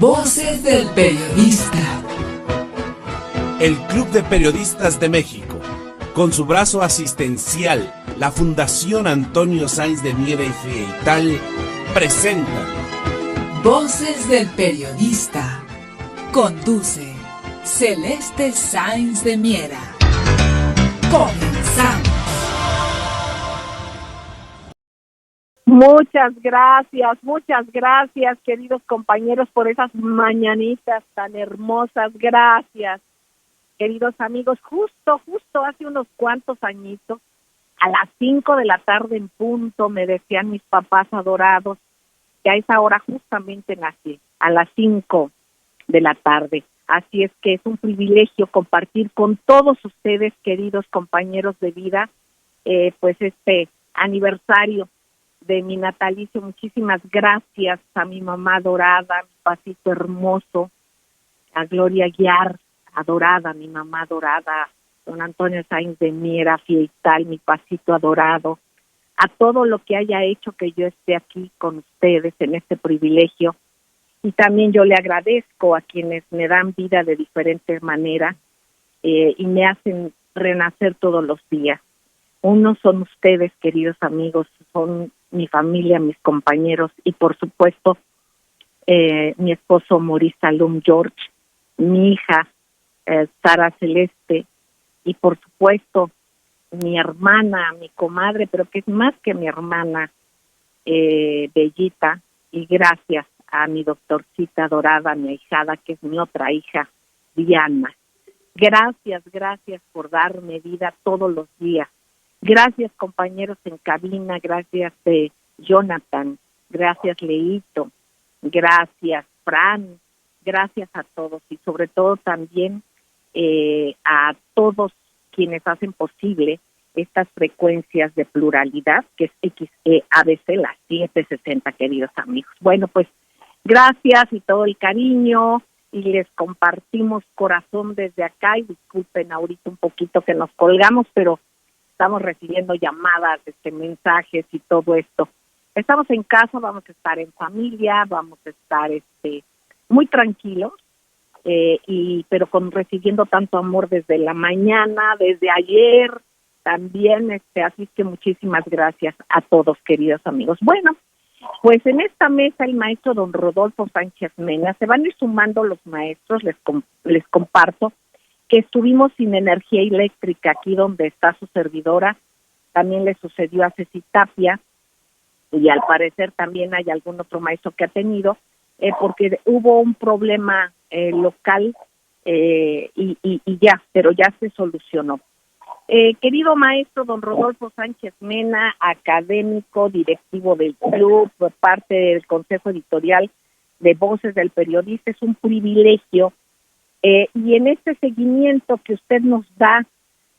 Voces del Periodista. El Club de Periodistas de México, con su brazo asistencial, la Fundación Antonio Sáenz de Miera y Frietal, presenta Voces del Periodista. Conduce Celeste Sáenz de Miera. Comenzamos. Muchas gracias, queridos compañeros, por esas mañanitas tan hermosas. Gracias, queridos amigos. Justo hace unos cuantos añitos, a las 5 de la tarde en punto, me decían mis papás adorados que a esa hora justamente nací, a las 5 de la tarde. Así es que es un privilegio compartir con todos ustedes, queridos compañeros de vida, pues este aniversario de mi natalicio. Muchísimas gracias a mi mamá adorada, mi pasito hermoso, a Gloria Guiar, adorada, mi mamá adorada, don Antonio Sáenz de Miera, Frietal, mi pasito adorado, a todo lo que haya hecho que yo esté aquí con ustedes en este privilegio. Y también yo le agradezco a quienes me dan vida de diferentes maneras y me hacen renacer todos los días. Unos son ustedes, queridos amigos, son mi familia, mis compañeros y por supuesto mi esposo Maurice Salum George, mi hija Sara Celeste y por supuesto mi hermana, mi comadre, pero que es más que mi hermana, Bellita, y gracias a mi doctorcita adorada, mi ahijada, que es mi otra hija, Diana. Gracias por darme vida todos los días. Gracias, compañeros en cabina, gracias Jonathan, gracias Leito, gracias Fran, gracias a todos y sobre todo también a todos quienes hacen posible estas frecuencias de pluralidad, que es XEABC, las 760, queridos amigos. Bueno, pues gracias y todo el cariño y les compartimos corazón desde acá y disculpen ahorita un poquito que nos colgamos, pero estamos recibiendo llamadas, mensajes y todo esto. Estamos en casa, vamos a estar en familia, vamos a estar muy tranquilos, pero recibiendo tanto amor desde la mañana, desde ayer también, así es que muchísimas gracias a todos, queridos amigos. Bueno, pues en esta mesa el maestro don Rodolfo Sánchez Mena, se van a ir sumando los maestros, les comparto que estuvimos sin energía eléctrica aquí donde está su servidora, también le sucedió a Ceci Tapia, y al parecer también hay algún otro maestro que ha tenido, porque hubo un problema local y ya, pero ya se solucionó. Querido maestro don Rodolfo Sánchez Mena, académico, directivo del club, parte del consejo editorial de Voces del Periodista, es un privilegio. Y en este seguimiento que usted nos da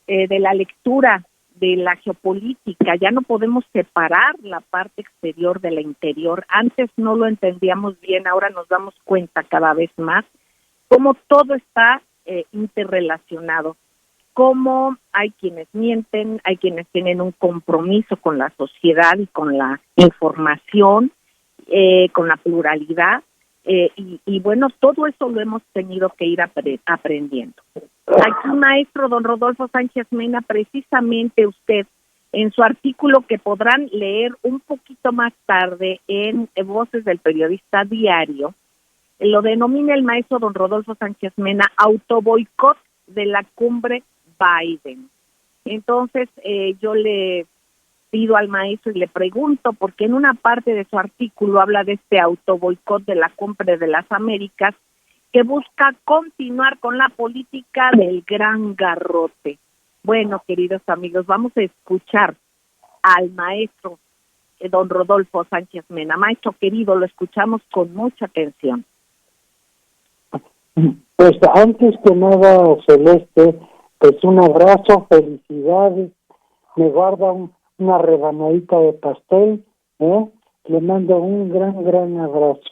de la lectura de la geopolítica, ya no podemos separar la parte exterior de la interior. Antes no lo entendíamos bien, ahora nos damos cuenta cada vez más cómo todo está interrelacionado, cómo hay quienes mienten, hay quienes tienen un compromiso con la sociedad y con la información, con la pluralidad. Y bueno, todo eso lo hemos tenido que ir aprendiendo. Aquí, maestro don Rodolfo Sánchez Mena, precisamente usted, en su artículo que podrán leer un poquito más tarde en Voces del Periodista Diario, lo denomina el maestro don Rodolfo Sánchez Mena autoboicot de la cumbre Biden. Entonces, yo le pido al maestro y le pregunto, porque en una parte de su artículo habla de este autoboicot de la cumbre de las Américas, que busca continuar con la política del gran garrote. Bueno, queridos amigos, vamos a escuchar al maestro don Rodolfo Sánchez Mena. Maestro querido, lo escuchamos con mucha atención. Pues antes que nada, Celeste, pues un abrazo, felicidades, me guarda una rebanadita de pastel, le mando un gran abrazo,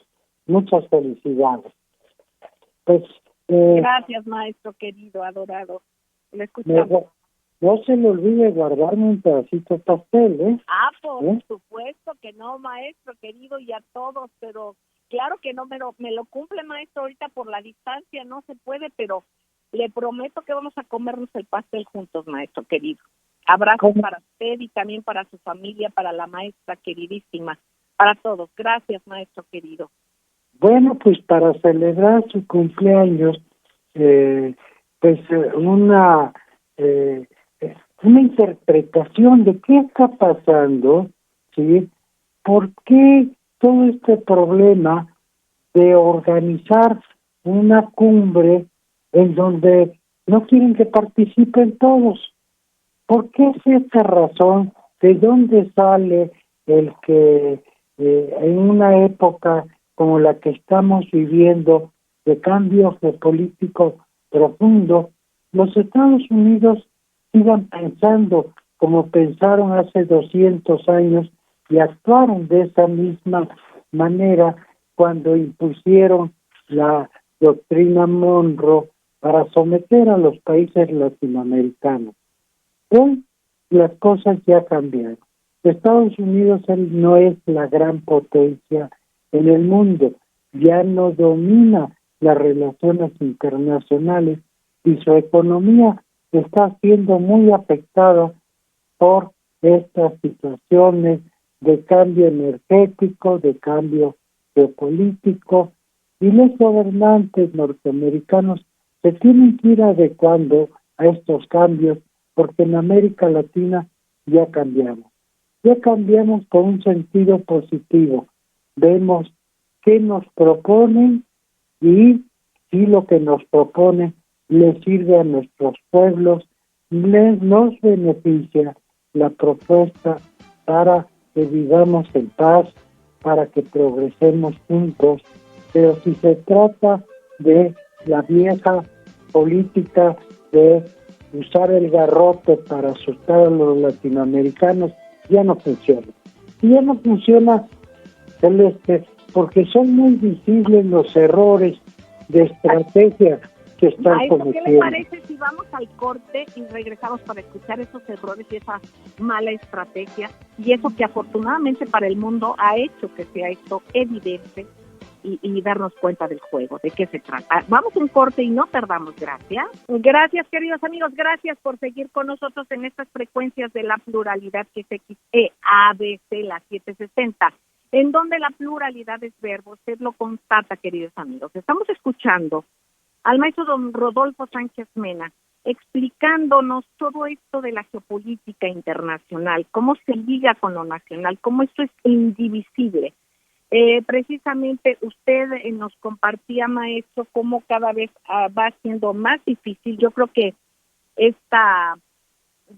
muchas felicidades. Pues gracias, maestro querido, adorado, le escuchamos. No se le olvide guardarme un pedacito de pastel, por supuesto que no, maestro querido, y a todos, pero Claro que no me lo cumple, maestro, ahorita por la distancia no se puede, pero le prometo que vamos a comernos el pastel juntos, maestro querido. Abrazos para usted y también para su familia, para la maestra queridísima, para todos. Gracias, maestro querido. Bueno, pues para celebrar su cumpleaños, una interpretación de qué está pasando, ¿sí? ¿Por qué todo este problema de organizar una cumbre en donde no quieren que participen todos? ¿Por qué es esta razón? ¿De dónde sale el que en una época como la que estamos viviendo, de cambio geopolítico profundo, los Estados Unidos sigan pensando como pensaron hace 200 años y actuaron de esa misma manera cuando impusieron la doctrina Monroe para someter a los países latinoamericanos? Hoy las cosas ya cambiaron. Estados Unidos no es la gran potencia en el mundo, ya no domina las relaciones internacionales y su economía está siendo muy afectada por estas situaciones de cambio energético, de cambio geopolítico, y los gobernantes norteamericanos se tienen que ir adecuando a estos cambios, porque en América Latina ya cambiamos con un sentido positivo. Vemos qué nos proponen y si lo que nos proponen les sirve a nuestros pueblos, nos beneficia la propuesta para que vivamos en paz, para que progresemos juntos. Pero si se trata de la vieja política de usar el garrote para asustar a los latinoamericanos, ya no funciona. Y ya no funciona, Celeste, porque son muy visibles los errores de estrategia que están cometiendo. ¿Qué le parece si vamos al corte y regresamos para escuchar esos errores y esa mala estrategia y eso que afortunadamente para el mundo ha hecho que sea esto evidente y darnos cuenta del juego, de qué se trata? Vamos a un corte y no tardamos. Gracias. Gracias, queridos amigos. Gracias por seguir con nosotros en estas frecuencias de la pluralidad que es XEABC, la 760, en donde la pluralidad es verbo. Usted lo constata, queridos amigos. Estamos escuchando al maestro don Rodolfo Sánchez Mena explicándonos todo esto de la geopolítica internacional, cómo se liga con lo nacional, cómo esto es indivisible. Precisamente usted nos compartía, maestro, cómo cada vez va siendo más difícil. Yo creo que esta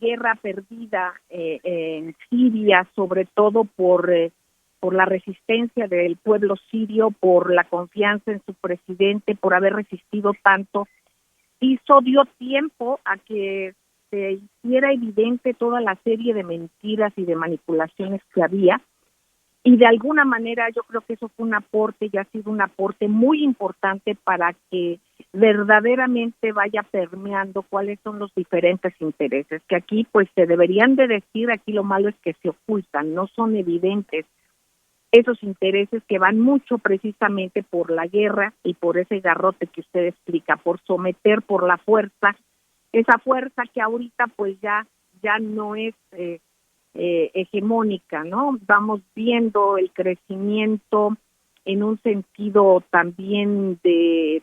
guerra perdida en Siria, sobre todo por la resistencia del pueblo sirio, por la confianza en su presidente, por haber resistido tanto, dio tiempo a que se hiciera evidente toda la serie de mentiras y de manipulaciones que había. Y de alguna manera yo creo que eso fue un aporte y ha sido un aporte muy importante para que verdaderamente vaya permeando cuáles son los diferentes intereses, que aquí pues se deberían de decir, aquí lo malo es que se ocultan, no son evidentes esos intereses que van mucho precisamente por la guerra y por ese garrote que usted explica, por someter por la fuerza, esa fuerza que ahorita pues ya no es hegemónica, ¿no? Vamos viendo el crecimiento en un sentido también de,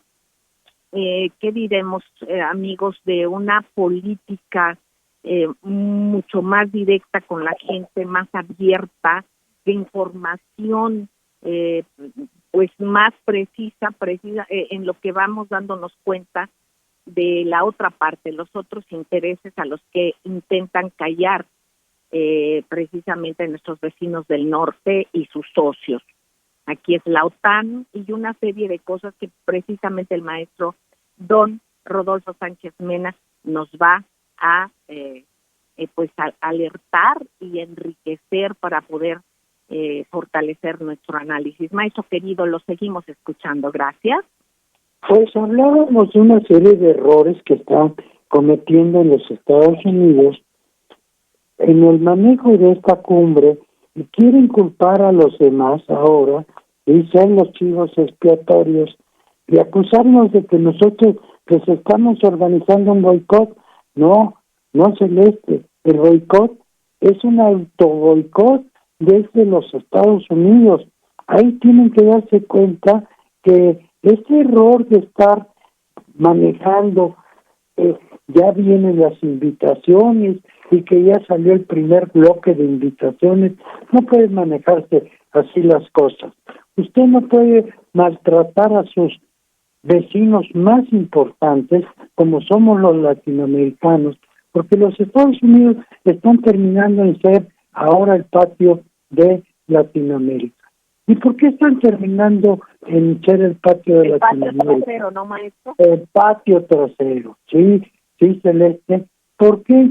¿qué diremos, amigos? De una política mucho más directa con la gente, más abierta, de información pues más precisa en lo que vamos dándonos cuenta de la otra parte, los otros intereses a los que intentan callar precisamente nuestros vecinos del norte y sus socios. Aquí es la OTAN y una serie de cosas que precisamente el maestro don Rodolfo Sánchez Mena nos va a alertar y enriquecer para poder fortalecer nuestro análisis. Maestro querido, lo seguimos escuchando. Gracias. Pues hablábamos de una serie de errores que están cometiendo en los Estados Unidos en el manejo de esta cumbre y quieren culpar a los demás ahora y ser los chivos expiatorios y acusarnos de que nosotros pues estamos organizando un boicot. No, no, Celeste, el boicot es un autoboicot desde los Estados Unidos. Ahí tienen que darse cuenta que este error de estar manejando, ya vienen las invitaciones y que ya salió el primer bloque de invitaciones, no puede manejarse así las cosas. Usted no puede maltratar a sus vecinos más importantes, como somos los latinoamericanos, porque los Estados Unidos están terminando en ser ahora el patio de Latinoamérica. ¿Y por qué están terminando en ser el patio de Latinoamérica? El patio trasero, ¿no, maestro? El patio trasero, sí, Celeste. ¿Por qué?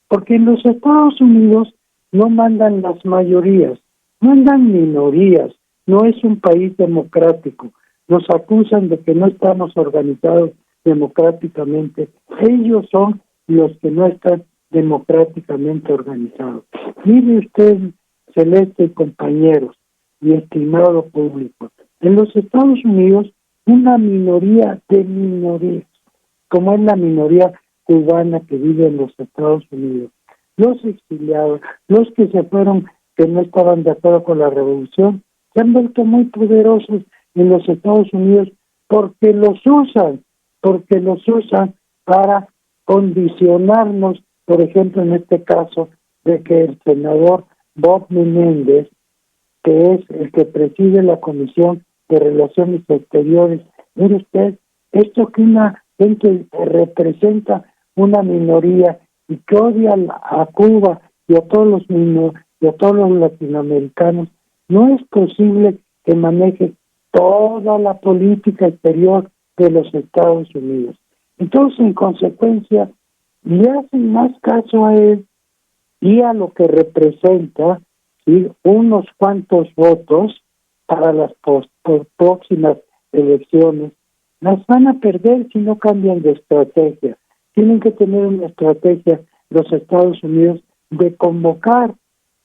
Porque en los Estados Unidos no mandan las mayorías, mandan minorías. No es un país democrático. Nos acusan de que no estamos organizados democráticamente. Ellos son los que no están democráticamente organizados. Mire usted, Celeste y compañeros, y estimado público, en los Estados Unidos una minoría de minorías, como es la minoría cubana que vive en los Estados Unidos, los exiliados, los que se fueron, que no estaban de acuerdo con la revolución, se han vuelto muy poderosos en los Estados Unidos porque los usan para condicionarnos, por ejemplo, en este caso, de que el senador Bob Menéndez, que es el que preside la Comisión de Relaciones Exteriores, mire usted, esto que una gente representa una minoría y que odia a Cuba y a todos los latinoamericanos, no es posible que maneje toda la política exterior de los Estados Unidos. Entonces, en consecuencia, le hacen más caso a él y a lo que representa, ¿sí?, unos cuantos votos para las próximas elecciones. Las van a perder si no cambian de estrategia. Tienen que tener una estrategia los Estados Unidos de convocar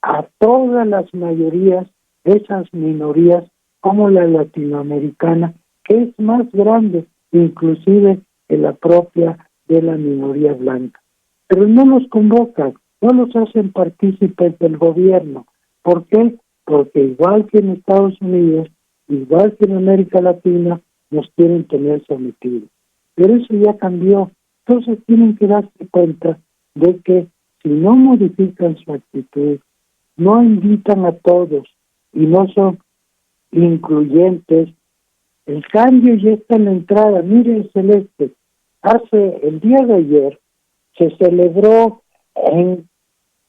a todas las mayorías, esas minorías, como la latinoamericana, que es más grande, inclusive que la propia de la minoría blanca. Pero no los convocan, no los hacen partícipes del gobierno. ¿Por qué? Porque igual que en Estados Unidos, igual que en América Latina, nos quieren tener sometidos. Pero eso ya cambió. Entonces tienen que darse cuenta de que si no modifican su actitud, no invitan a todos y no son incluyentes, el cambio ya está en la entrada. Miren, Celeste, el día de ayer se celebró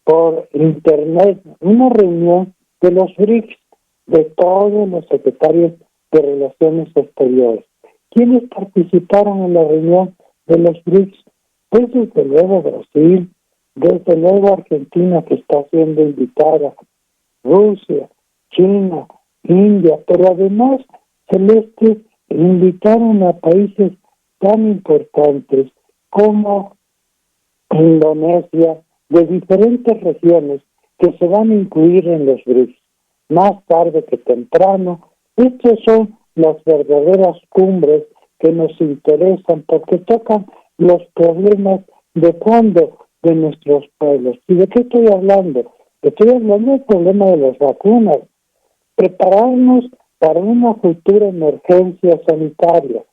por internet una reunión de los BRICS, de todos los secretarios de Relaciones Exteriores. ¿Quiénes participaron en la reunión de los BRICS? Pues desde luego Brasil, desde luego Argentina, que está siendo invitada, Rusia, China, India, pero además, Celeste, invitaron a países tan importantes como Indonesia, de diferentes regiones que se van a incluir en los BRICS. Más tarde que temprano, estas son las verdaderas cumbres que nos interesan porque tocan los problemas de fondo de nuestros pueblos. ¿Y de qué estoy hablando? Estoy hablando del problema de las vacunas. Prepararnos para una futura emergencia sanitaria.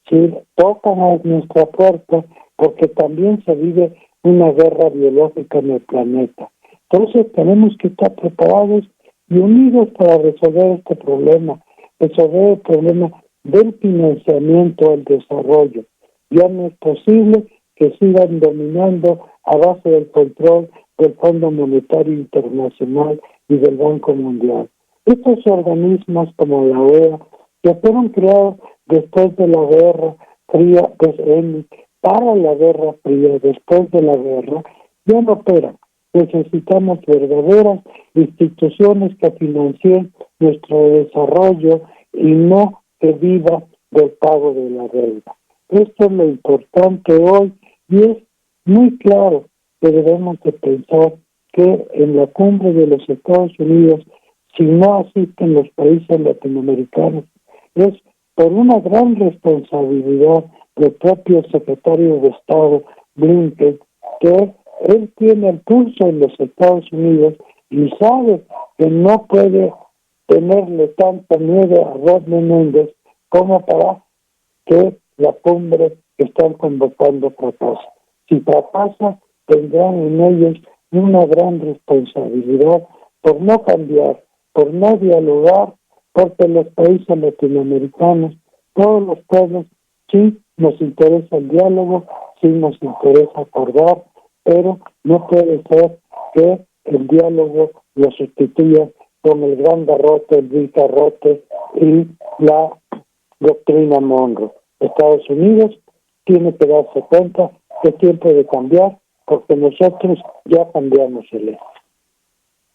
Si tocan a nuestra puerta, porque también se vive una guerra biológica en el planeta. Entonces tenemos que estar preparados y unidos para resolver este problema, resolver el problema del financiamiento al desarrollo. Ya no es posible que sigan dominando a base del control del Fondo Monetario Internacional y del Banco Mundial. Estos organismos como la OEA, que fueron creados después de la Guerra Fría, para la Guerra Fría, después de la guerra, ya no operan. Necesitamos verdaderas instituciones que financien nuestro desarrollo y no que viva del pago de la deuda. Esto es lo importante hoy y es muy claro que debemos de pensar que en la cumbre de los Estados Unidos si no asisten los países latinoamericanos. Es por una gran responsabilidad del propio secretario de Estado, Blinken, que él tiene el pulso en los Estados Unidos y sabe que no puede tenerle tanto miedo a Rod Menéndez como para que la cumbre que están convocando fracase. Si fracasa, tendrán en ellos una gran responsabilidad por no cambiar, por no dialogar, porque los países latinoamericanos, todos los pueblos, sí nos interesa el diálogo, sí nos interesa acordar, pero no puede ser que el diálogo lo sustituya con el gran garrote, el vil garrote y la doctrina Monroe. Estados Unidos tiene que darse cuenta que es tiempo de cambiar, porque nosotros ya cambiamos el eje.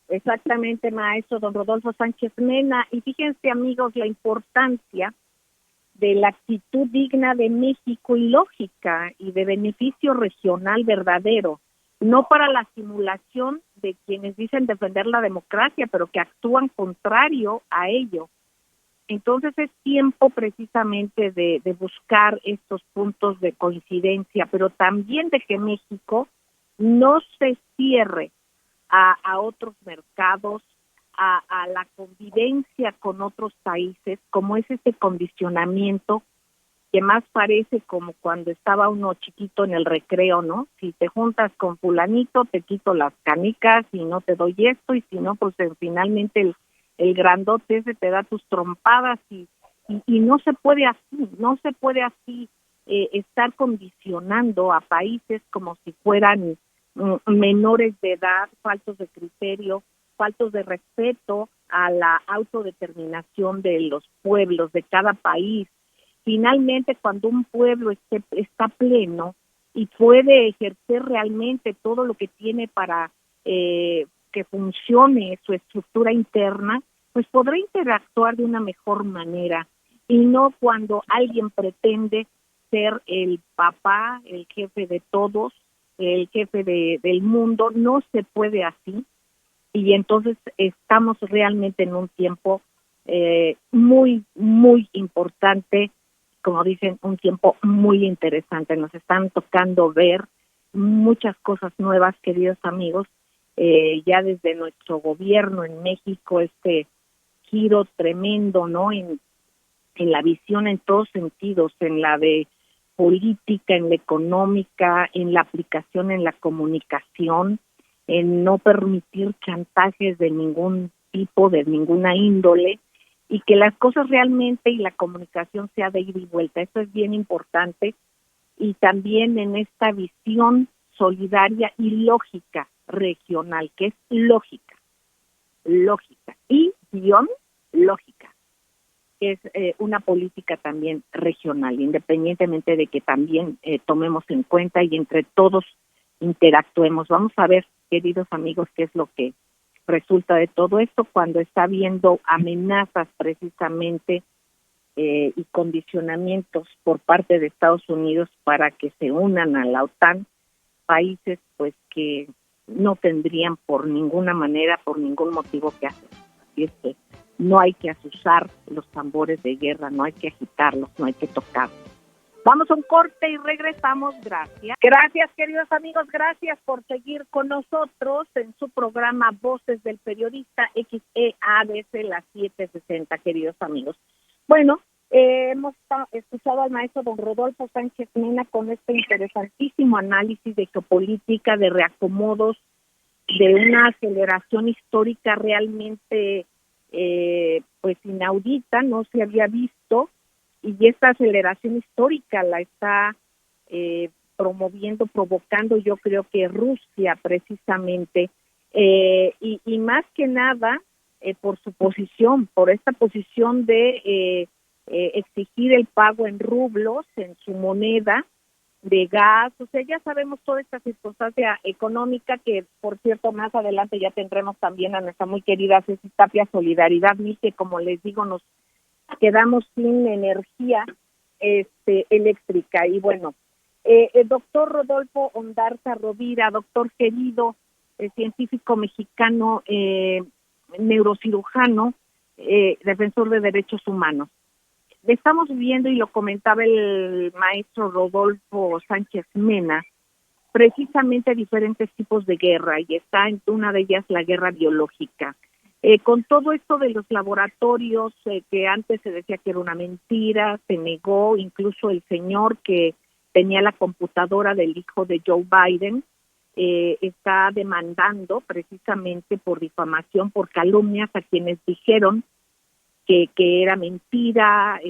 Exactamente, maestro don Rodolfo Sánchez Mena. Y fíjense, amigos, la importancia de la actitud digna de México y lógica y de beneficio regional verdadero, no para la simulación de quienes dicen defender la democracia, pero que actúan contrario a ello. Entonces es tiempo precisamente de buscar estos puntos de coincidencia, pero también de que México no se cierre a otros mercados, a la convivencia con otros países, como es este condicionamiento que más parece como cuando estaba uno chiquito en el recreo, ¿no? Si te juntas con fulanito, te quito las canicas y no te doy esto, y si no, pues finalmente el grandote ese te da tus trompadas y no se puede así, estar condicionando a países como si fueran menores de edad, faltos de criterio, faltos de respeto a la autodeterminación de los pueblos de cada país. Finalmente, cuando un pueblo está pleno y puede ejercer realmente todo lo que tiene para que funcione su estructura interna, pues podrá interactuar de una mejor manera, y no cuando alguien pretende ser el papá, el jefe de todos, el jefe del mundo. No se puede así, y entonces estamos realmente en un tiempo muy, muy importante, como dicen, un tiempo muy interesante. Nos están tocando ver muchas cosas nuevas, queridos amigos, ya desde nuestro gobierno en México, este giro tremendo, ¿no? En la visión en todos sentidos, en la de política, en la económica, en la aplicación en la comunicación, en no permitir chantajes de ningún tipo, de ninguna índole, y que las cosas realmente y la comunicación sea de ida y vuelta. Eso es bien importante. Y también en esta visión solidaria y lógica regional, que es lógica y guión lógica, que es una política también regional, independientemente de que también tomemos en cuenta y entre todos interactuemos. Vamos a ver, queridos amigos, qué es lo que resulta de todo esto cuando está habiendo amenazas precisamente y condicionamientos por parte de Estados Unidos para que se unan a la OTAN, países pues que no tendrían por ninguna manera, por ningún motivo que hacer. Así es que no hay que azuzar los tambores de guerra, no hay que agitarlos, no hay que tocarlos. Vamos a un corte y regresamos. Gracias. Gracias, queridos amigos. Gracias por seguir con nosotros en su programa Voces del Periodista, XEADC, las 7:60, queridos amigos. Bueno, hemos escuchado al maestro don Rodolfo Sánchez Mena con este interesantísimo análisis de geopolítica, de reacomodos, de una aceleración histórica realmente pues inaudita, no se había visto. Y esta aceleración histórica la está provocando, yo creo que Rusia precisamente, y más que nada por su posición, por esta posición de exigir el pago en rublos, en su moneda de gas. O sea, ya sabemos toda esta circunstancia económica que, por cierto, más adelante ya tendremos también a nuestra muy querida Ceci Tapia, Solidaridad Mil, que como les digo, nos quedamos sin energía eléctrica. Y bueno, el doctor Rodolfo Ondarza Rovira, doctor querido, científico mexicano, neurocirujano, defensor de derechos humanos. Estamos viviendo, y lo comentaba el maestro Rodolfo Sánchez Mena, precisamente diferentes tipos de guerra, y está en una de ellas la guerra biológica. Con todo esto de los laboratorios, que antes se decía que era una mentira, se negó, incluso el señor que tenía la computadora del hijo de Joe Biden, está demandando precisamente por difamación, por calumnias a quienes dijeron que era mentira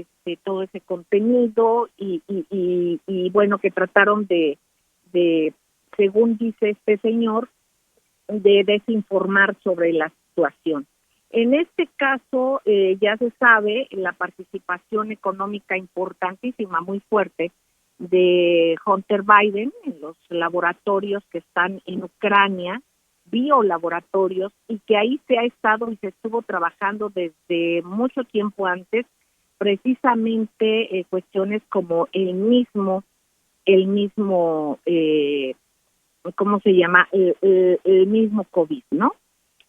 todo ese contenido, y bueno, que trataron de, según dice este señor, de desinformar sobre la situación. En este caso, ya se sabe, la participación económica importantísima, muy fuerte, de Hunter Biden en los laboratorios que están en Ucrania, biolaboratorios, y que ahí se ha estado y se estuvo trabajando desde mucho tiempo antes, precisamente cuestiones como el mismo ¿cómo se llama? El mismo COVID, ¿no?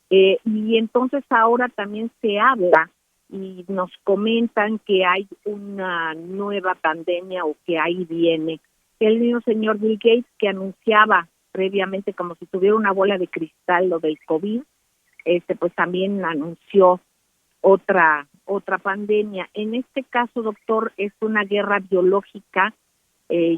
Y entonces ahora también se habla y nos comentan que hay una nueva pandemia, o que ahí viene. El mismo señor Bill Gates, que anunciaba previamente como si tuviera una bola de cristal lo del COVID, pues también anunció otra pandemia. En este caso, doctor, es una guerra biológica,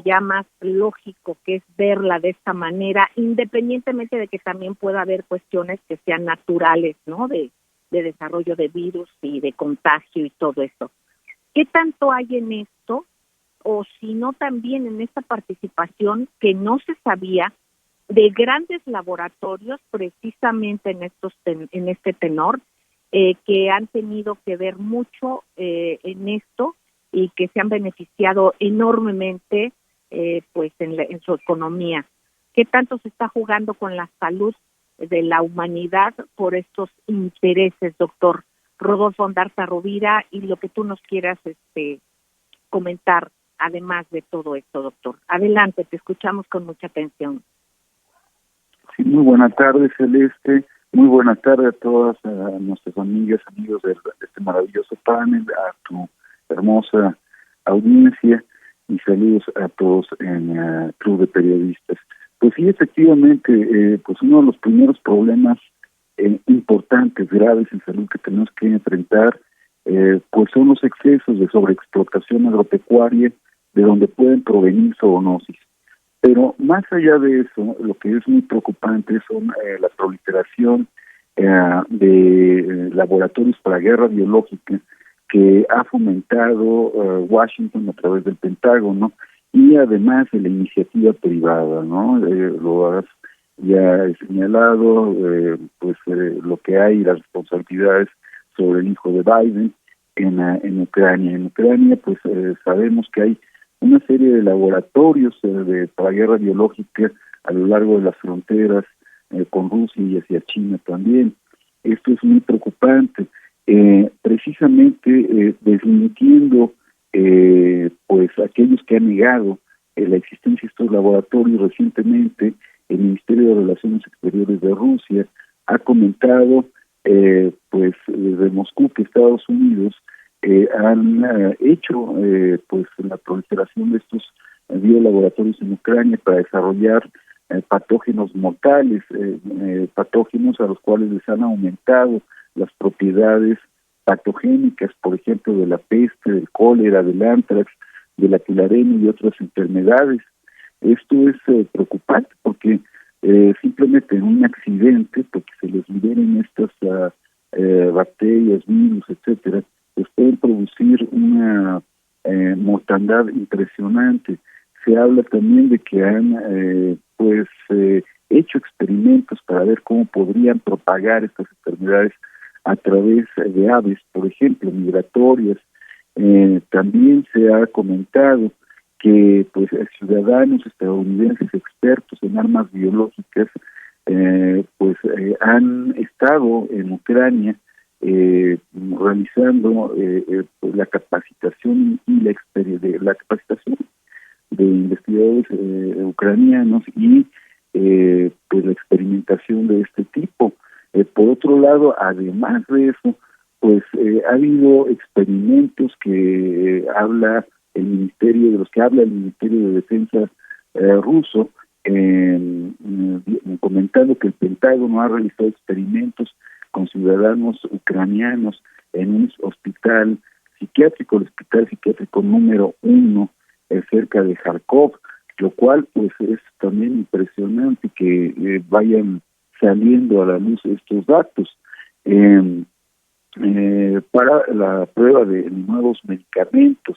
ya más lógico que es verla de esta manera, independientemente de que también pueda haber cuestiones que sean naturales, ¿no? De desarrollo de virus y de contagio y todo eso. ¿Qué tanto hay en esto? O si no, también en esta participación que no se sabía de grandes laboratorios, precisamente en este tenor, que han tenido que ver mucho en esto, y que se han beneficiado enormemente pues en su economía. ¿Qué tanto se está jugando con la salud de la humanidad por estos intereses, doctor Rodolfo Ondarza Rovira, y lo que tú nos quieras comentar además de todo esto, doctor? Adelante, te escuchamos con mucha atención. Sí, muy buena tarde, Celeste. Muy buena tarde a todas nuestras amigas, amigos de este maravilloso panel, a tu hermosa audiencia, y saludos a todos en el Club de Periodistas. Pues sí, efectivamente, pues uno de los primeros problemas importantes, graves en salud que tenemos que enfrentar, pues son los excesos de sobreexplotación agropecuaria, de donde pueden provenir zoonosis. Pero más allá de eso, lo que es muy preocupante son la proliferación de laboratorios para guerra biológica que ha fomentado Washington a través del Pentágono, y además de la iniciativa privada, ¿no? Lo has ya señalado, lo que hay, las responsabilidades sobre el hijo de Biden en Ucrania. En Ucrania, pues sabemos que hay una serie de laboratorios para guerra biológica a lo largo de las fronteras con Rusia y hacia China también. Esto es muy preocupante. Precisamente desmintiendo pues aquellos que han negado la existencia de estos laboratorios. Recientemente el Ministerio de Relaciones Exteriores de Rusia ha comentado pues desde Moscú que Estados Unidos han hecho pues la proliferación de estos biolaboratorios en Ucrania para desarrollar patógenos mortales, patógenos a los cuales les han aumentado las propiedades patogénicas, por ejemplo, de la peste, del cólera, del ántrax, de la tularemia y otras enfermedades. Esto es preocupante porque simplemente en un accidente, porque se les liberen estas bacterias, virus, etcétera, pues pueden producir una mortandad impresionante. Se habla también de que han hecho experimentos para ver cómo podrían propagar estas enfermedades a través de aves, por ejemplo, migratorias. También se ha comentado que pues ciudadanos estadounidenses expertos en armas biológicas han estado en Ucrania realizando la capacitación y la capacitación de investigadores ucranianos y pues la experimentación de este tipo. Por otro lado, además de eso, pues ha habido experimentos que habla el Ministerio, de los que habla el Ministerio de Defensa ruso, comentando que el Pentágono ha realizado experimentos con ciudadanos ucranianos en un hospital psiquiátrico, el hospital psiquiátrico número 1, cerca de Kharkov, lo cual pues es también impresionante que vayan saliendo a la luz estos datos. Para la prueba de nuevos medicamentos,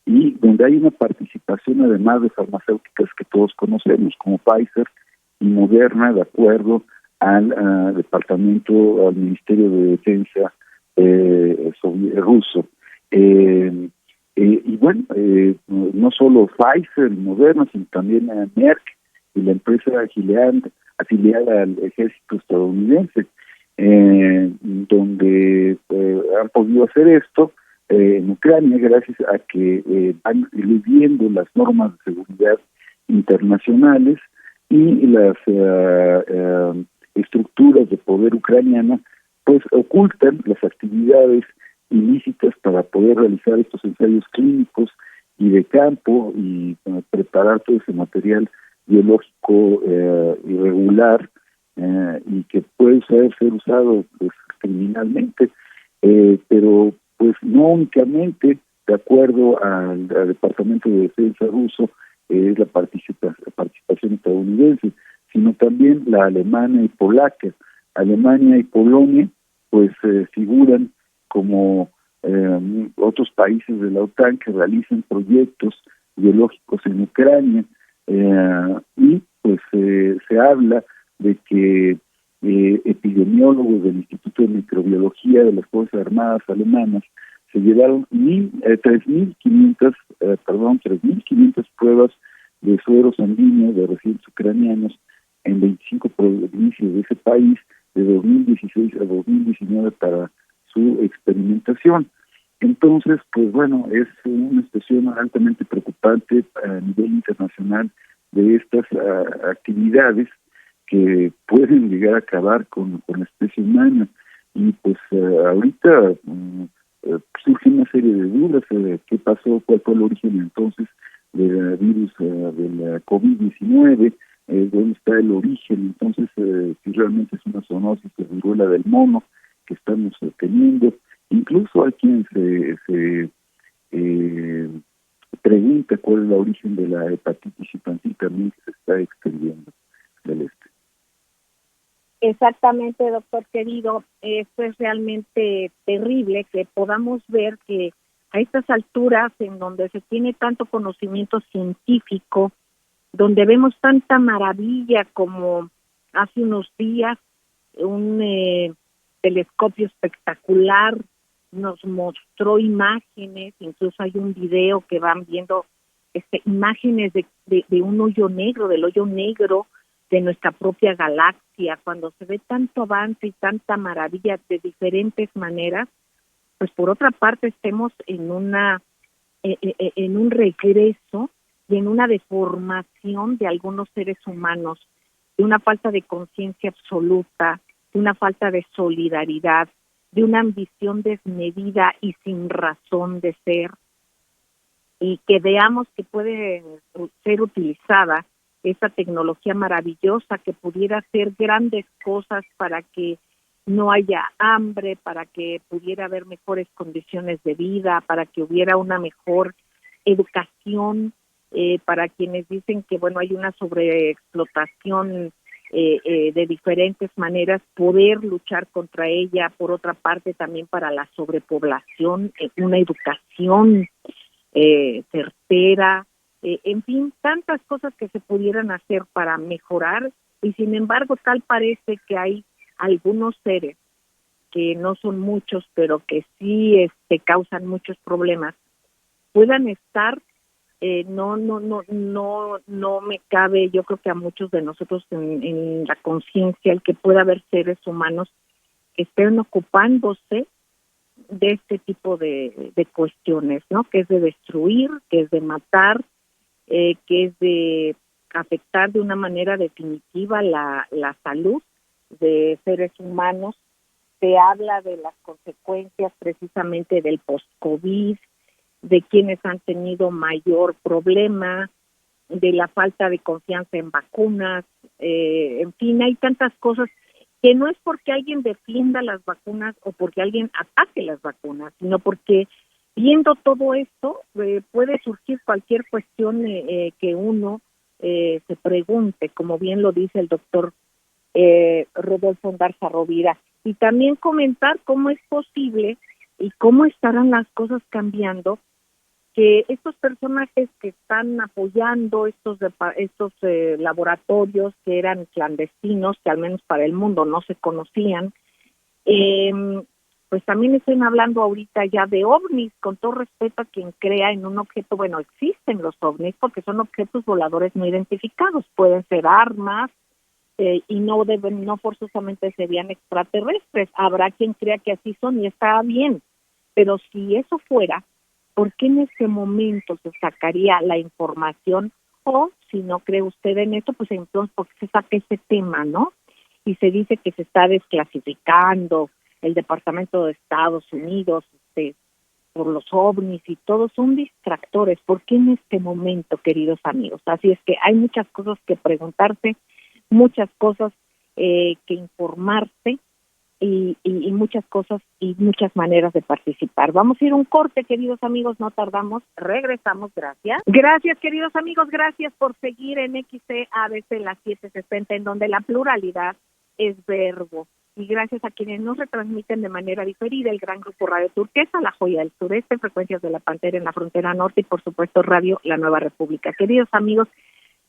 y donde hay una participación además de farmacéuticas que todos conocemos, como Pfizer y Moderna, de acuerdo al al Ministerio de Defensa ruso. Y bueno, no solo Pfizer y Moderna, sino también Merck y la empresa Gilead, afiliada al ejército estadounidense, donde han podido hacer esto en Ucrania gracias a que van eludiendo las normas de seguridad internacionales y las estructuras de poder ucraniana pues ocultan las actividades ilícitas para poder realizar estos ensayos clínicos y de campo y preparar todo ese material biológico irregular y que puede ser usado pues, criminalmente, pero pues no únicamente, de acuerdo al Departamento de Defensa ruso, es la participación estadounidense, sino también la alemana y polaca. Alemania y Polonia pues figuran como otros países de la OTAN que realizan proyectos biológicos en Ucrania, y pues se habla de que epidemiólogos del Instituto de Microbiología de las Fuerzas Armadas alemanas se llevaron 3.500 pruebas de suero sanguíneo de residentes ucranianos en 25 provincias de ese país de 2016 a 2019 para su experimentación. Entonces, pues bueno, es una situación altamente preocupante a nivel internacional de estas actividades que pueden llegar a acabar con la especie humana. Y pues ahorita surge una serie de dudas de qué pasó, cuál fue el origen entonces del virus de la COVID-19, dónde está el origen, entonces si realmente es una zoonosis de viruela del mono que estamos teniendo. Incluso hay quien se pregunta cuál es el origen de la hepatitis infantil también que se está extendiendo del este. Exactamente, doctor querido. Esto es realmente terrible que podamos ver que a estas alturas en donde se tiene tanto conocimiento científico, donde vemos tanta maravilla como hace unos días un telescopio espectacular nos mostró imágenes, incluso hay un video que van viendo imágenes de un hoyo negro, del hoyo negro de nuestra propia galaxia. Cuando se ve tanto avance y tanta maravilla de diferentes maneras, pues por otra parte estemos en un regreso y en una deformación de algunos seres humanos, de una falta de conciencia absoluta, de una falta de solidaridad, de una ambición desmedida y sin razón de ser, y que veamos que puede ser utilizada esta tecnología maravillosa que pudiera hacer grandes cosas para que no haya hambre, para que pudiera haber mejores condiciones de vida, para que hubiera una mejor educación, para quienes dicen que bueno hay una sobreexplotación de diferentes maneras, poder luchar contra ella. Por otra parte, también para la sobrepoblación, una educación certera, en fin, tantas cosas que se pudieran hacer para mejorar, y sin embargo tal parece que hay algunos seres que no son muchos, pero que sí causan muchos problemas, puedan estar no me cabe, yo creo que a muchos de nosotros en la conciencia el que pueda haber seres humanos que estén ocupándose de este tipo de cuestiones, ¿no? Que es de destruir, que es de matar, que es de afectar de una manera definitiva la salud de seres humanos. Se habla de las consecuencias precisamente del post-COVID, de quienes han tenido mayor problema, de la falta de confianza en vacunas, en fin, hay tantas cosas que no es porque alguien defienda las vacunas o porque alguien ataque las vacunas, sino porque viendo todo esto puede surgir cualquier cuestión que uno se pregunte, como bien lo dice el doctor Rodolfo Garza Rovira, y también comentar cómo es posible y cómo estarán las cosas cambiando, que estos personajes que están apoyando estos laboratorios que eran clandestinos, que al menos para el mundo no se conocían, pues también estén hablando ahorita ya de ovnis, con todo respeto a quien crea en un objeto. Bueno, existen los ovnis porque son objetos voladores no identificados, pueden ser armas, y no forzosamente serían extraterrestres. Habrá quien crea que así son y está bien, pero si eso fuera, ¿por qué en ese momento se sacaría la información? O si no cree usted en esto, pues entonces ¿por qué se saca ese tema, no? Y se dice que se está desclasificando el Departamento de Estados Unidos por los ovnis y todos son distractores. ¿Por qué en este momento, queridos amigos? Así es que hay muchas cosas que preguntarse, muchas cosas que informarse y muchas cosas y muchas maneras de participar. Vamos a ir a un corte, queridos amigos, no tardamos, regresamos, gracias. Gracias, queridos amigos, gracias por seguir en XCABC las 760, en donde la pluralidad es verbo. Y gracias a quienes nos retransmiten de manera diferida el gran grupo Radio Turquesa, La Joya del Sureste, Frecuencias de la Pantera en la Frontera Norte y por supuesto Radio La Nueva República. Queridos amigos,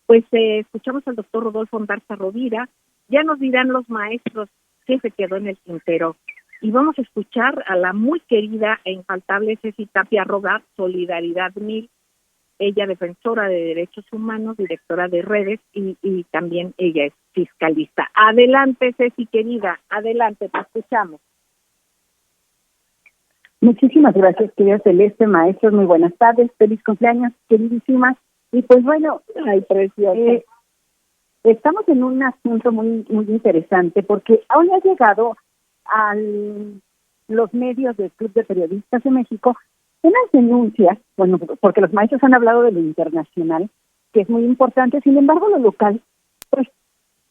pues escuchamos al doctor Rodolfo Garza Rovira, ya nos dirán los maestros qué se quedó en el tintero. Y vamos a escuchar a la muy querida e infaltable Ceci Tapia Rogat, Solidaridad 1000, ella defensora de derechos humanos, directora de redes y también ella es fiscalista. Adelante, Ceci, querida, adelante, te escuchamos. Muchísimas gracias, querida Celeste, maestros, muy buenas tardes, feliz cumpleaños, queridísimas. Y pues bueno, ay, preciosa. Estamos en un asunto muy interesante porque hoy ha llegado a los medios del Club de Periodistas de México unas denuncias, bueno, porque los maestros han hablado de lo internacional, que es muy importante, sin embargo lo local, pues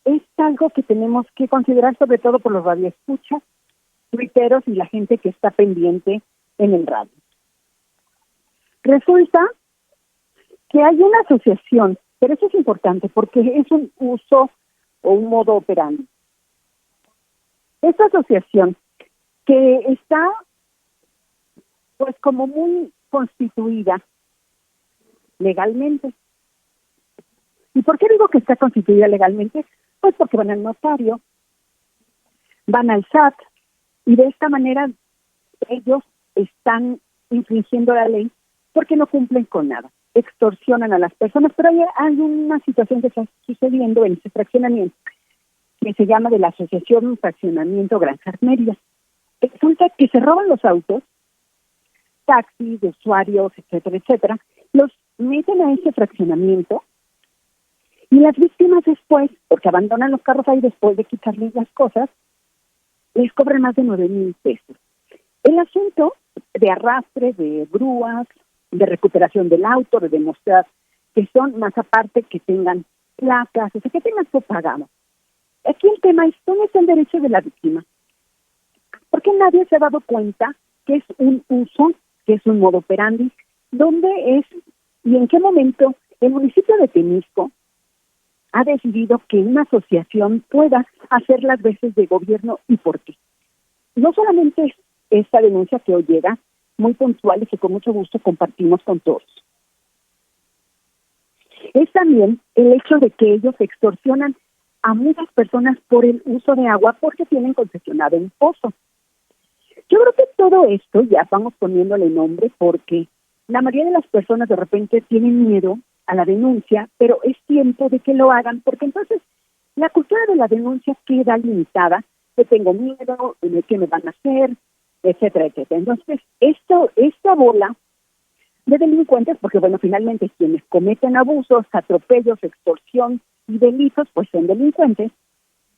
es algo que tenemos que considerar sobre todo por los radioescuchas, tuiteros y la gente que está pendiente en el radio. Resulta que hay una asociación, pero eso es importante porque es un uso o un modo operandi. Esta asociación que está pues como muy constituida legalmente. ¿Y por qué digo que está constituida legalmente? Pues porque van al notario, van al SAT y de esta manera ellos están infringiendo la ley porque no cumplen con nada, extorsionan a las personas, pero hay una situación que está sucediendo en ese fraccionamiento que se llama de la Asociación Fraccionamiento Granjas Mérida. Resulta que se roban los autos, taxis, de usuarios, etcétera, los meten a ese fraccionamiento y las víctimas después, porque abandonan los carros ahí después de quitarles las cosas, les cobran más de 9,000 pesos. El asunto de arrastre, de grúas, de recuperación del auto, de demostrar que son, más aparte que tengan placas, o sea, que tengan todo pagado. Aquí el tema es, ¿dónde está el derecho de la víctima? Porque nadie se ha dado cuenta que es un uso, que es un modo operandi, dónde es y en qué momento el municipio de Temisco ha decidido que una asociación pueda hacer las veces de gobierno y por qué. No solamente es esta denuncia que hoy llega, muy puntual y que con mucho gusto compartimos con todos. Es también el hecho de que ellos extorsionan a muchas personas por el uso de agua porque tienen concesionado un pozo. Yo creo que todo esto ya vamos poniéndole nombre porque la mayoría de las personas de repente tienen miedo a la denuncia, pero es tiempo de que lo hagan porque entonces la cultura de la denuncia queda limitada, que tengo miedo, de qué me van a hacer, etcétera. Entonces, esta bola de delincuentes, porque bueno, finalmente quienes cometen abusos, atropellos, extorsión y delitos, pues son delincuentes,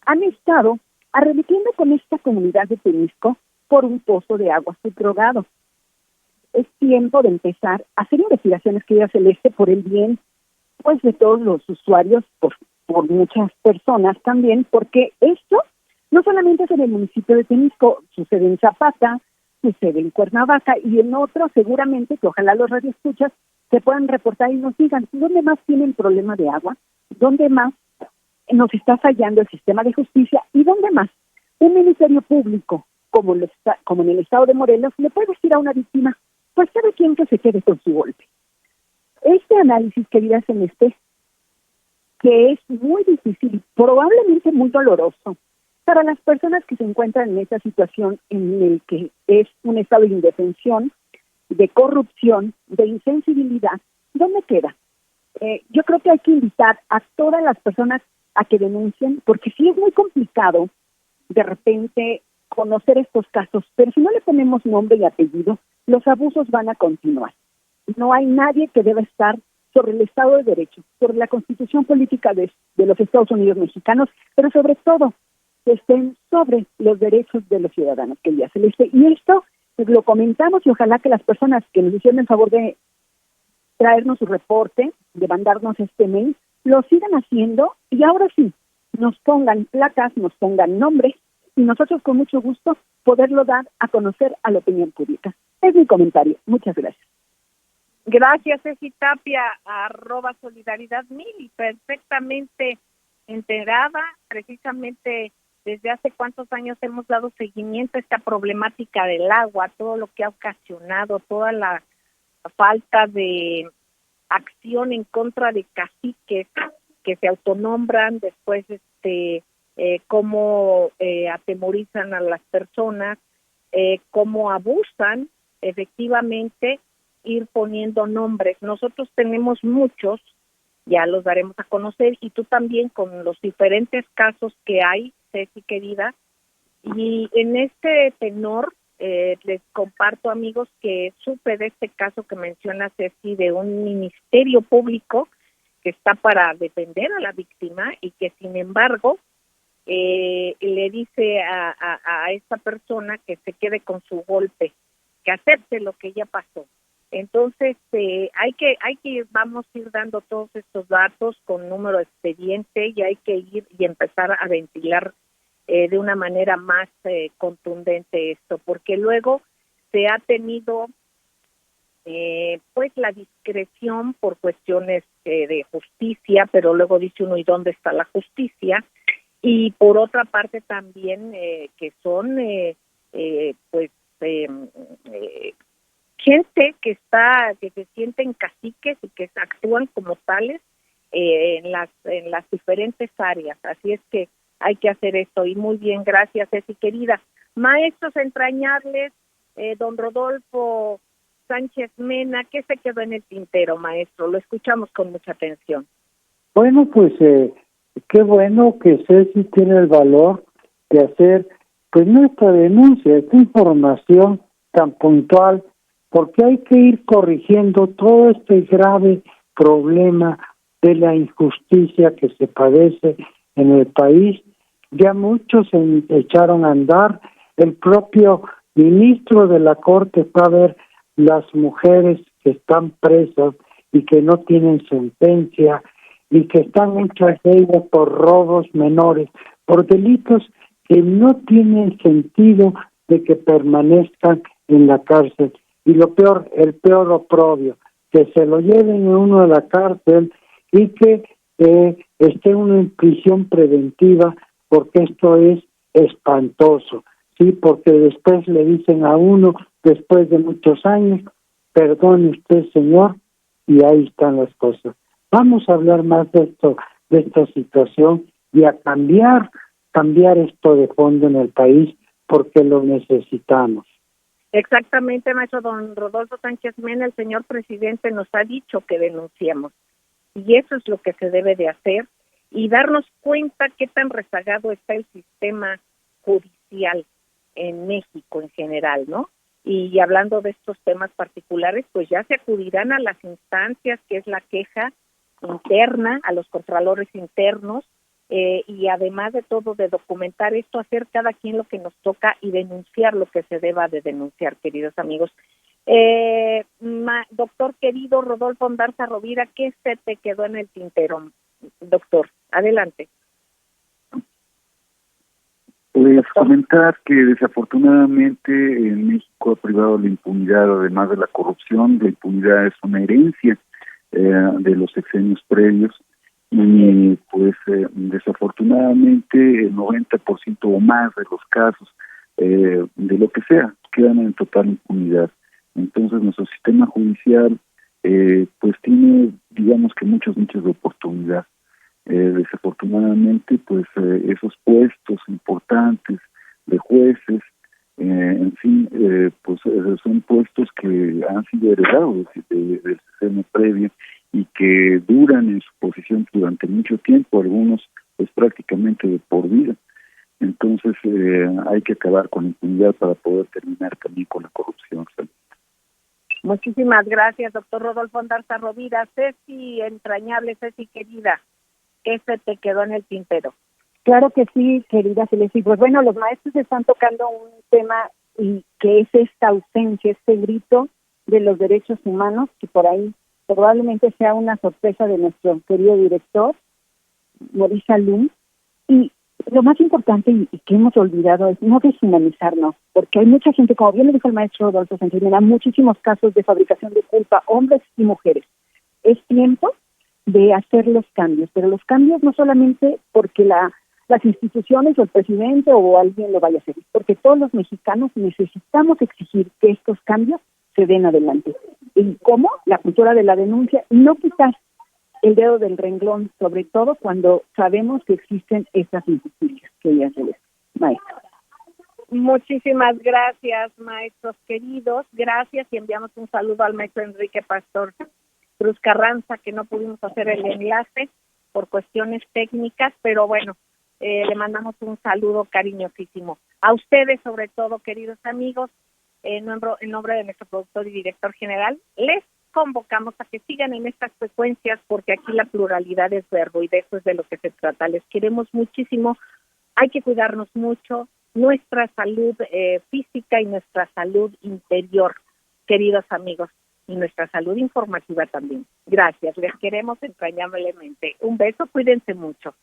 han estado arremetiendo con esta comunidad de Temisco por un pozo de agua subrogado. Es tiempo de empezar a hacer investigaciones, querida Celeste, por el bien pues de todos los usuarios, por muchas personas también, porque esto no solamente es en el municipio de Temisco, sucede en Zapata, sucede en Cuernavaca y en otros seguramente, que ojalá los radioescuchas se puedan reportar y nos digan dónde más tienen problema de agua, dónde más nos está fallando el sistema de justicia y dónde más un ministerio público como en el estado de Morelos le puede decir a una víctima, pues sabe quién, que se quede con su golpe. Este análisis, querida Celeste, que es muy difícil y probablemente muy doloroso para las personas que se encuentran en esta situación en el que es un estado de indefensión, de corrupción, de insensibilidad, ¿dónde queda? Yo creo que hay que invitar a todas las personas a que denuncien, porque sí es muy complicado de repente conocer estos casos, pero si no le ponemos nombre y apellido, los abusos van a continuar. No hay nadie que deba estar sobre el Estado de Derecho, sobre la Constitución Política de los Estados Unidos mexicanos, pero sobre todo que estén sobre los derechos de los ciudadanos, querida Celeste. Y esto pues, lo comentamos y ojalá que las personas que nos hicieron el favor de traernos su reporte, de mandarnos este mail, lo sigan haciendo y ahora sí, nos pongan placas, nos pongan nombres y nosotros con mucho gusto poderlo dar a conocer a la opinión pública. Es mi comentario. Muchas gracias. Gracias, Ceci Tapia, @solidaridad1000, y perfectamente enterada, precisamente desde hace cuántos años hemos dado seguimiento a esta problemática del agua, todo lo que ha ocasionado, toda la falta de acción en contra de caciques que se autonombran, después cómo atemorizan a las personas, cómo abusan efectivamente, ir poniendo nombres. Nosotros tenemos muchos, ya los daremos a conocer, y tú también con los diferentes casos que hay, Ceci querida, y en este tenor les comparto, amigos, que supe de este caso que menciona Ceci, de un ministerio público que está para defender a la víctima y que sin embargo le dice a esta persona que se quede con su golpe, que acepte lo que ya pasó. Entonces vamos a ir dando todos estos datos con número de expediente y hay que ir y empezar a ventilar de una manera más contundente esto, porque luego se ha tenido pues la discreción por cuestiones de justicia, pero luego dice uno, ¿y dónde está la justicia? Y por otra parte también que son gente que se sienten caciques y que actúan como tales en las diferentes áreas. Así es que hay que hacer esto. Y muy bien, gracias, Ceci querida. Maestros entrañables, don Rodolfo Sánchez Mena, ¿qué se quedó en el tintero, maestro? Lo escuchamos con mucha atención. Bueno, pues qué bueno que Ceci tiene el valor de hacer pues nuestra denuncia, esta información tan puntual, porque hay que ir corrigiendo todo este grave problema de la injusticia que se padece en el país. Ya muchos se echaron a andar, el propio ministro de la Corte fue a ver las mujeres que están presas y que no tienen sentencia y que están muchas de ellas por robos menores, por delitos que no tienen sentido de que permanezcan en la cárcel. Y lo peor, el peor oprobio, que se lo lleven a uno a la cárcel y que esté uno en prisión preventiva, porque esto es espantoso, sí, porque después le dicen a uno, después de muchos años, perdone usted, señor, y ahí están las cosas. Vamos a hablar más de esto, de esta situación, y a cambiar esto de fondo en el país, porque lo necesitamos. Exactamente, maestro don Rodolfo Sánchez Mena, el señor presidente nos ha dicho que denunciemos, y eso es lo que se debe de hacer, y darnos cuenta qué tan rezagado está el sistema judicial en México en general, ¿no? Y hablando de estos temas particulares, pues ya se acudirán a las instancias, que es la queja interna, a los contralores internos, y además de todo de documentar esto, hacer cada quien lo que nos toca y denunciar lo que se deba de denunciar, queridos amigos. Doctor querido Rodolfo Ondarza Rovira, ¿qué se te quedó en el tintero, doctor? Adelante. Pues comentar que desafortunadamente en México ha privado la impunidad, además de la corrupción. La impunidad es una herencia de los sexenios previos y pues desafortunadamente el 90% o más de los casos de lo que sea quedan en total impunidad. Entonces nuestro sistema judicial pues tiene, digamos que muchos nichos de oportunidad. Desafortunadamente pues esos puestos importantes de jueces, en fin, pues son puestos que han sido heredados del sistema previo y que duran en su posición durante mucho tiempo, algunos pues prácticamente de por vida. Entonces hay que acabar con la impunidad para poder terminar también con la corrupción. Muchísimas gracias, doctor Rodolfo Ondarza Rovira. Ceci, entrañable, Ceci querida, ¿qué se te quedó en el tintero? Claro que sí, querida Celeste. Pues bueno, los maestros están tocando un tema y que es esta ausencia, este grito de los derechos humanos, que por ahí probablemente sea una sorpresa de nuestro querido director, Maurice Allum. Y lo más importante y que hemos olvidado es no deshumanizarnos, porque hay mucha gente, como bien lo dijo el maestro Rodolfo Sánchez Mena, muchísimos casos de fabricación de culpa, hombres y mujeres. Es tiempo de hacer los cambios, pero los cambios no solamente porque las instituciones o el presidente o alguien lo vaya a hacer, porque todos los mexicanos necesitamos exigir que estos cambios se den adelante. ¿Y cómo? La cultura de la denuncia, no quitar el dedo del renglón, sobre todo cuando sabemos que existen estas injusticias que ya se ven. Maestro. Muchísimas gracias, maestros queridos. Gracias y enviamos un saludo al maestro Enrique Pastor Cruz Carranza, que no pudimos hacer el enlace por cuestiones técnicas, pero bueno, le mandamos un saludo cariñosísimo. A ustedes, sobre todo, queridos amigos, en nombre de nuestro productor y director general, les convocamos a que sigan en estas frecuencias, porque aquí la pluralidad es verbo y de eso es de lo que se trata. Les queremos muchísimo, hay que cuidarnos mucho, nuestra salud física y nuestra salud interior, queridos amigos, y nuestra salud informativa también. Gracias, les queremos entrañablemente. Un beso, cuídense mucho.